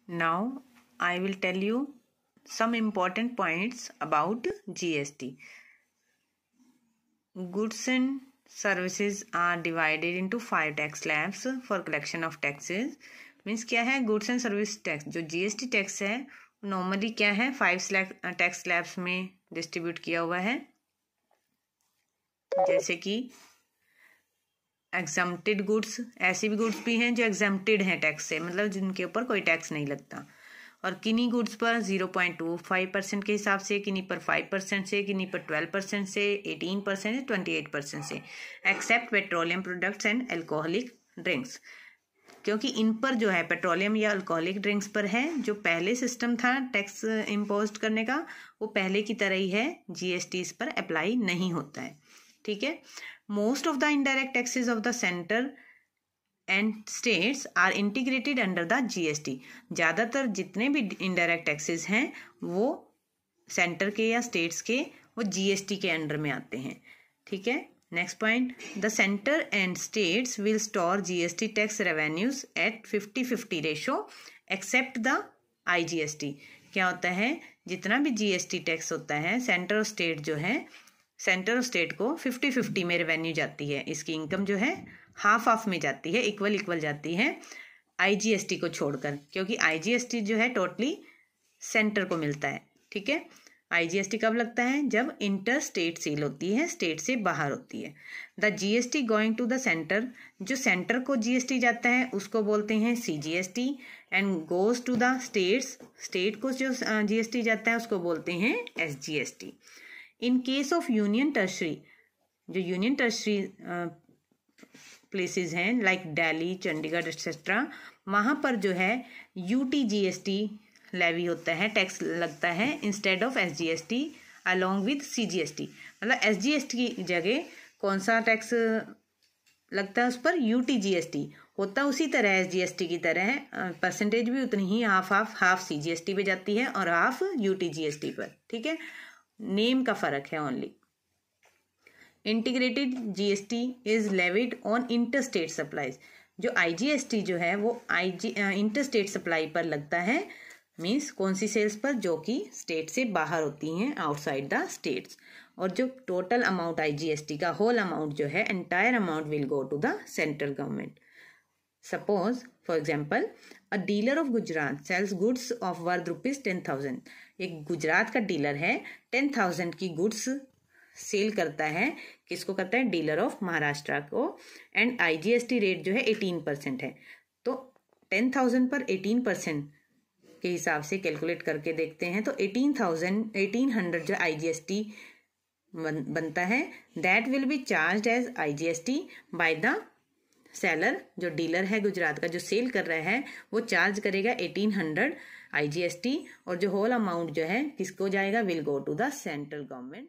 Now I will tell you some important points about GST. Goods and services are divided into 5 tax slabs for collection of taxes. Means क्या है, goods and service tax जो GST tax है normally क्या है 5 tax slabs में distribute किया हुआ है. जैसे कि एग्जम्प्टेड गुड्स, ऐसे भी गुड्स भी हैं जो एग्जम्प्टेड हैं टैक्स से, मतलब जिनके ऊपर कोई टैक्स नहीं लगता. और किन्हीं गुड्स पर 0.25% के हिसाब से, किन्हीं पर 5% से, किन्हीं पर 12% से, 18% से, 28% से, except petroleum products and alcoholic drinks. क्योंकि इन पर जो है पेट्रोलियम या अल्कोहलिक ड्रिंक्स पर है जो पहले सिस्टम था टैक्स इम्पोज करने का, वो पहले की तरह ही है, जीएसटी इस पर अप्लाई नहीं होता है. ठीक है. Most of the indirect taxes of the centre and states are integrated under the GST. ज़्यादातर जितने भी इनडायरेक्ट टैक्सेस हैं वो सेंटर के या स्टेट्स के वो जीएसटी के अंडर में आते हैं. ठीक है. Next point, the centre and states will store GST tax revenues at 50-50 ratio except the IGST. क्या होता है, जितना भी जीएसटी टैक्स होता है सेंटर और स्टेट जो है, सेंटर और स्टेट को 50-50 में रेवेन्यू जाती है. इसकी इनकम जो है हाफ में जाती है, इक्वल जाती है आईजीएसटी को छोड़कर, क्योंकि आईजीएसटी जो है टोटली सेंटर को मिलता है. ठीक है. आईजीएसटी कब लगता है, जब इंटर स्टेट सेल होती है, स्टेट से बाहर होती है. The GST going to the centre, जो सेंटर को जीएसटी जाता है उसको बोलते हैं CGST, and goes to the states, state को जो जीएसटी जाता है उसको बोलते हैं SGST. In case of union territory, जो यूनियन टर्शरी प्लेसेस हैं लाइक दिल्ली, चंडीगढ़ एक्सेट्रा, वहाँ पर जो है यूटीजीएसटी लेवी होता है, टैक्स लगता है instead of SGST along with CGST. मतलब एसजीएसटी की जगह कौन सा टैक्स लगता है उस पर, यूटीजीएसटी होता उसी तरह एसजीएसटी की तरह है, परसेंटेज भी उतनी ही, हाफ सीजीएसटी पे जाती है और हाफ यूटीजीएसटी पर. ठीक है. नेम का फर्क है only. Integrated GST is levied on interstate supplies. जो आईजीएसटी जो है वो इंटरस्टेट सप्लाई पर लगता है, मीन्स कौन सी सेल्स पर, जो कि स्टेट से बाहर होती हैं, आउटसाइड द स्टेट्स. और जो टोटल अमाउंट आईजीएसटी का होल अमाउंट जो है, entire amount will go to the central government. Suppose for example, a dealer of Gujarat sells goods of worth ₹10,000. एक गुजरात का डीलर है, 10,000 की गुड्स सेल करता है. किसको करता है, डीलर ऑफ महाराष्ट्र को. एंड आईजीएसटी रेट जो है 18% है. तो 10,000 पर 18% के हिसाब से कैलकुलेट करके देखते हैं तो 1800 जो आईजीएसटी बनता है, that will be charged as IGST by the seller. जो डीलर है गुजरात का, जो सेल कर रहा है, वो चार्ज करेगा 1800 आईजीएसटी, और जो होल अमाउंट जो है किसको जाएगा, will go to the central government.